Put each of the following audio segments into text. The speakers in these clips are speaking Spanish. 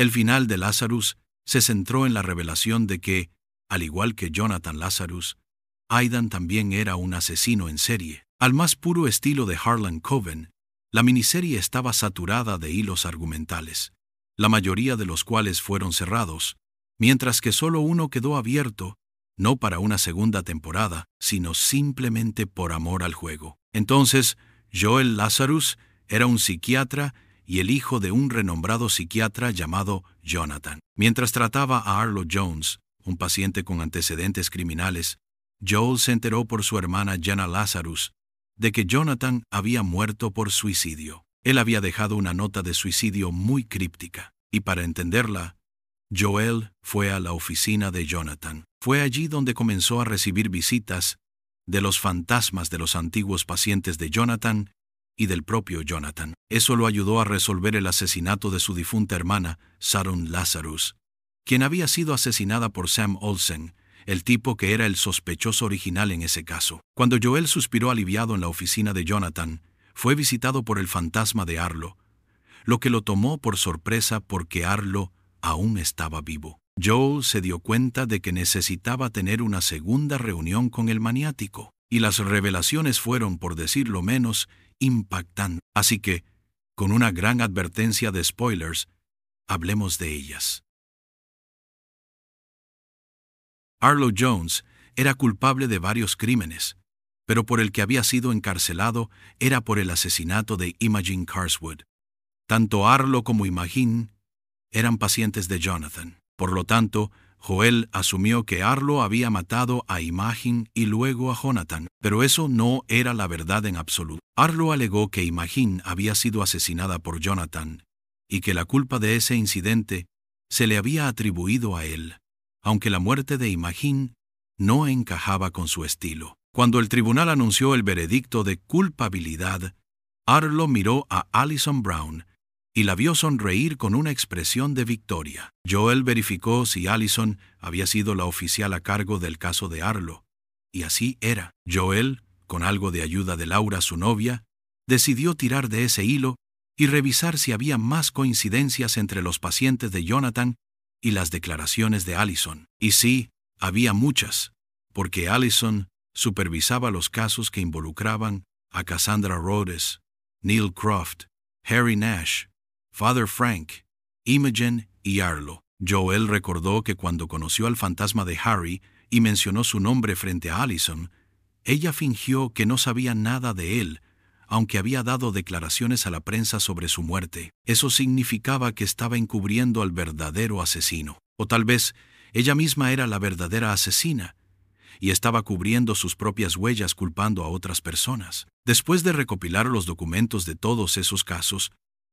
El final de Lazarus se centró en la revelación de que, al igual que Jonathan Lazarus, Aidan también era un asesino en serie. Al más puro estilo de Harlan Coben, la miniserie estaba saturada de hilos argumentales, la mayoría de los cuales fueron cerrados, mientras que solo uno quedó abierto, no para una segunda temporada, sino simplemente por amor al juego. Entonces, Joel Lazarus era un psiquiatra y el hijo de un renombrado psiquiatra llamado Jonathan. Mientras trataba a Arlo Jones, un paciente con antecedentes criminales, Joel se enteró por su hermana Jenna Lazarus de que Jonathan había muerto por suicidio. Él había dejado una nota de suicidio muy críptica, y para entenderla, Joel fue a la oficina de Jonathan. Fue allí donde comenzó a recibir visitas de los fantasmas de los antiguos pacientes de Jonathan y del propio Jonathan. Eso lo ayudó a resolver el asesinato de su difunta hermana, Sharon Lazarus, quien había sido asesinada por Sam Olsen, el tipo que era el sospechoso original en ese caso. Cuando Joel suspiró aliviado en la oficina de Jonathan, fue visitado por el fantasma de Arlo, lo que lo tomó por sorpresa porque Arlo aún estaba vivo. Joel se dio cuenta de que necesitaba tener una segunda reunión con el maniático, y las revelaciones fueron, por decirlo menos, impactantes. Así que, con una gran advertencia de spoilers, hablemos de ellas. Arlo Jones era culpable de varios crímenes, pero por el que había sido encarcelado era por el asesinato de Imogene Carswood. Tanto Arlo como Imogene eran pacientes de Jonathan. Por lo tanto, Joel asumió que Arlo había matado a Imogene y luego a Jonathan, pero eso no era la verdad en absoluto. Arlo alegó que Imogene había sido asesinada por Jonathan y que la culpa de ese incidente se le había atribuido a él, aunque la muerte de Imogene no encajaba con su estilo. Cuando el tribunal anunció el veredicto de culpabilidad, Arlo miró a Alison Brown y la vio sonreír con una expresión de victoria. Joel verificó si Alison había sido la oficial a cargo del caso de Arlo, y así era. Joel, con algo de ayuda de Laura, su novia, decidió tirar de ese hilo y revisar si había más coincidencias entre los pacientes de Jonathan y las declaraciones de Alison. Y sí, había muchas, porque Alison supervisaba los casos que involucraban a Cassandra Rhodes, Neil Croft, Harry Nash, Father Frank, Imogen y Arlo. Joel recordó que cuando conoció al fantasma de Harry y mencionó su nombre frente a Alison, ella fingió que no sabía nada de él, aunque había dado declaraciones a la prensa sobre su muerte. Eso significaba que estaba encubriendo al verdadero asesino. O tal vez ella misma era la verdadera asesina y estaba cubriendo sus propias huellas culpando a otras personas. Después de recopilar los documentos de todos esos casos,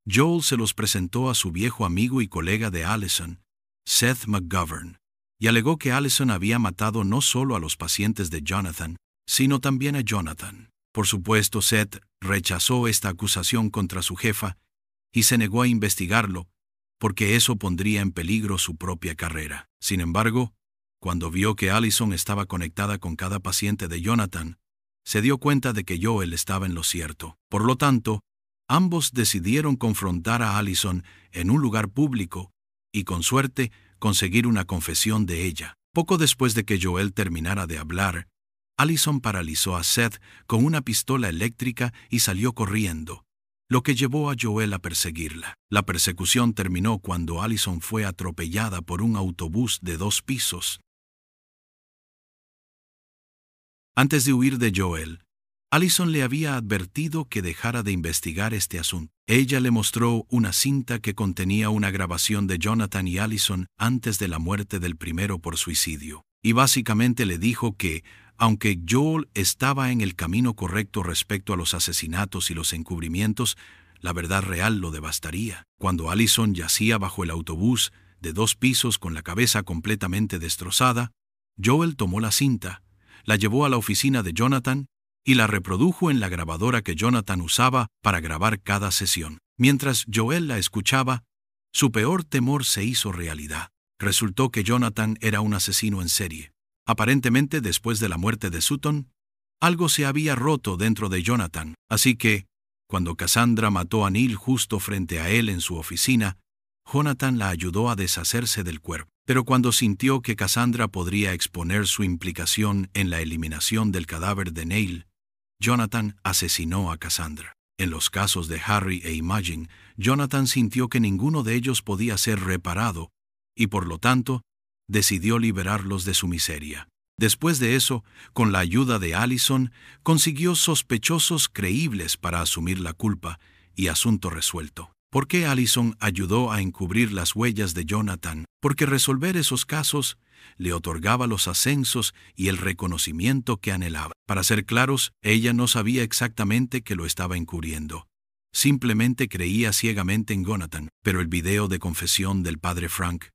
Joel se los presentó a su viejo amigo y colega de Alison, Seth McGovern, y alegó que Alison había matado no solo a los pacientes de Jonathan, sino también a Jonathan. Por supuesto, Seth rechazó esta acusación contra su jefa y se negó a investigarlo, porque eso pondría en peligro su propia carrera. Sin embargo, cuando vio que Alison estaba conectada con cada paciente de Jonathan, se dio cuenta de que Joel estaba en lo cierto. Por lo tanto, ambos decidieron confrontar a Alison en un lugar público y, con suerte, conseguir una confesión de ella. Poco después de que Joel terminara de hablar, Alison paralizó a Seth con una pistola eléctrica y salió corriendo, lo que llevó a Joel a perseguirla. La persecución terminó cuando Alison fue atropellada por un autobús de 2 pisos. Antes de huir de Joel, Alison le había advertido que dejara de investigar este asunto. Ella le mostró una cinta que contenía una grabación de Jonathan y Alison antes de la muerte del primero por suicidio, y básicamente le dijo que, aunque Joel estaba en el camino correcto respecto a los asesinatos y los encubrimientos, la verdad real lo devastaría. Cuando Alison yacía bajo el autobús de 2 pisos con la cabeza completamente destrozada, Joel tomó la cinta, la llevó a la oficina de Jonathan y la reprodujo en la grabadora que Jonathan usaba para grabar cada sesión. Mientras Joel la escuchaba, su peor temor se hizo realidad. Resultó que Jonathan era un asesino en serie. Aparentemente, después de la muerte de Sutton, algo se había roto dentro de Jonathan, así que, cuando Cassandra mató a Neil justo frente a él en su oficina, Jonathan la ayudó a deshacerse del cuerpo. Pero cuando sintió que Cassandra podría exponer su implicación en la eliminación del cadáver de Neil, Jonathan asesinó a Cassandra. En los casos de Harry e Imogen, Jonathan sintió que ninguno de ellos podía ser reparado y, por lo tanto, decidió liberarlos de su miseria. Después de eso, con la ayuda de Allison, consiguió sospechosos creíbles para asumir la culpa y asunto resuelto. ¿Por qué Allison ayudó a encubrir las huellas de Jonathan? Porque resolver esos casos le otorgaba los ascensos y el reconocimiento que anhelaba. Para ser claros, ella no sabía exactamente que lo estaba encubriendo. Simplemente creía ciegamente en Jonathan, pero el video de confesión del padre Frank,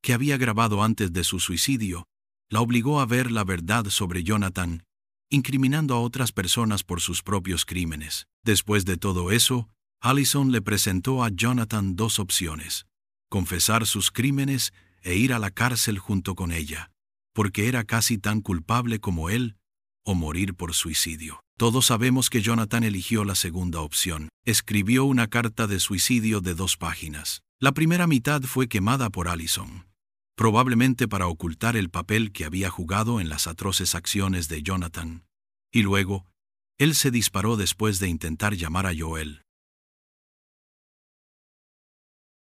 que había grabado antes de su suicidio, la obligó a ver la verdad sobre Jonathan, incriminando a otras personas por sus propios crímenes. Después de todo eso, Allison le presentó a Jonathan dos opciones: confesar sus crímenes e ir a la cárcel junto con ella, porque era casi tan culpable como él, o morir por suicidio. Todos sabemos que Jonathan eligió la segunda opción. Escribió una carta de suicidio de 2 páginas. La primera mitad fue quemada por Allison, probablemente para ocultar el papel que había jugado en las atroces acciones de Jonathan, y luego, él se disparó después de intentar llamar a Joel.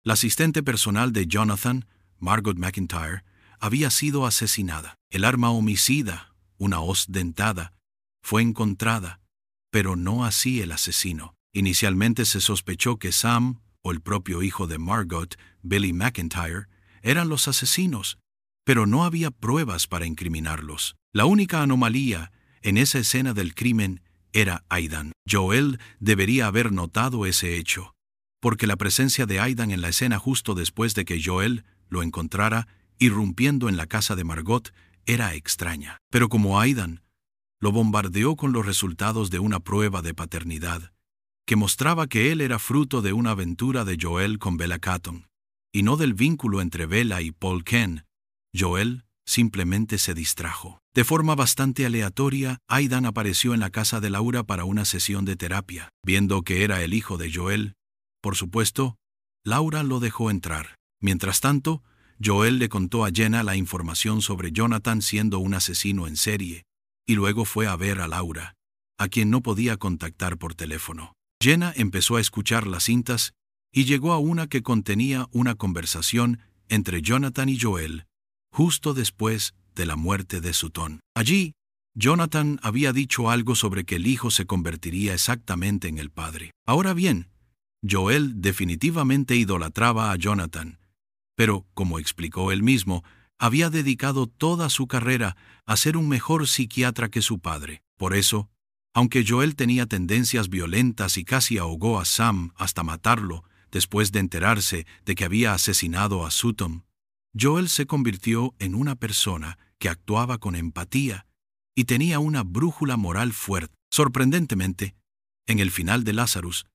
La asistente personal de Jonathan, Margot McIntyre, había sido asesinada. El arma homicida, una hoz dentada, fue encontrada, pero no así el asesino. Inicialmente se sospechó que Sam, o el propio hijo de Margot, Billy McIntyre, eran los asesinos, pero no había pruebas para incriminarlos. La única anomalía en esa escena del crimen era Aidan. Joel debería haber notado ese hecho, porque la presencia de Aidan en la escena justo después de que Joel lo encontrara irrumpiendo en la casa de Margot era extraña. Pero como Aidan lo bombardeó con los resultados de una prueba de paternidad, que mostraba que él era fruto de una aventura de Joel con Bella Catton, y no del vínculo entre Bella y Paul Ken, Joel simplemente se distrajo. De forma bastante aleatoria, Aidan apareció en la casa de Laura para una sesión de terapia. Viendo que era el hijo de Joel, por supuesto, Laura lo dejó entrar. Mientras tanto, Joel le contó a Jenna la información sobre Jonathan siendo un asesino en serie, y luego fue a ver a Laura, a quien no podía contactar por teléfono. Jenna empezó a escuchar las cintas y llegó a una que contenía una conversación entre Jonathan y Joel, justo después de la muerte de Sutton. Allí, Jonathan había dicho algo sobre que el hijo se convertiría exactamente en el padre. Ahora bien, Joel definitivamente idolatraba a Jonathan, pero, como explicó él mismo, había dedicado toda su carrera a ser un mejor psiquiatra que su padre. Por eso, aunque Joel tenía tendencias violentas y casi ahogó a Sam hasta matarlo después de enterarse de que había asesinado a Sutton, Joel se convirtió en una persona que actuaba con empatía y tenía una brújula moral fuerte. Sorprendentemente, en el final de Lazarus,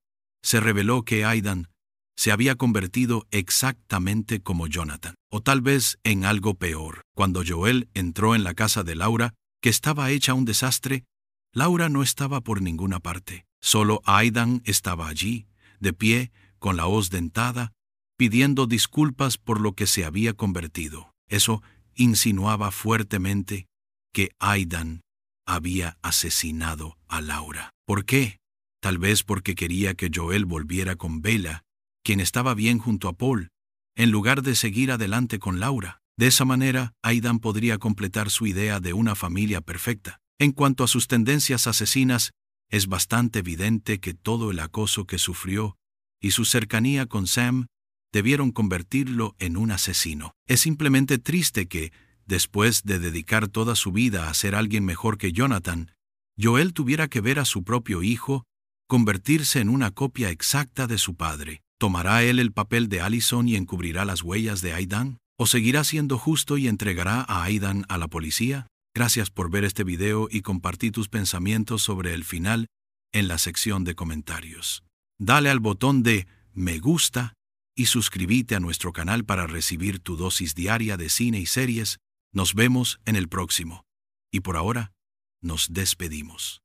se reveló que Aidan se había convertido exactamente como Jonathan, o tal vez en algo peor. Cuando Joel entró en la casa de Laura, que estaba hecha un desastre, Laura no estaba por ninguna parte. Solo Aidan estaba allí, de pie, con la hoz dentada, pidiendo disculpas por lo que se había convertido. Eso insinuaba fuertemente que Aidan había asesinado a Laura. ¿Por qué? Tal vez porque quería que Joel volviera con Bella, quien estaba bien junto a Paul, en lugar de seguir adelante con Laura. De esa manera, Aidan podría completar su idea de una familia perfecta. En cuanto a sus tendencias asesinas, es bastante evidente que todo el acoso que sufrió y su cercanía con Sam debieron convertirlo en un asesino. Es simplemente triste que, después de dedicar toda su vida a ser alguien mejor que Jonathan, Joel tuviera que ver a su propio hijo convertirse en una copia exacta de su padre. ¿Tomará él el papel de Allison y encubrirá las huellas de Aidan? ¿O seguirá siendo justo y entregará a Aidan a la policía? Gracias por ver este video y compartir tus pensamientos sobre el final en la sección de comentarios. Dale al botón de me gusta y suscríbete a nuestro canal para recibir tu dosis diaria de cine y series. Nos vemos en el próximo. Y por ahora, nos despedimos.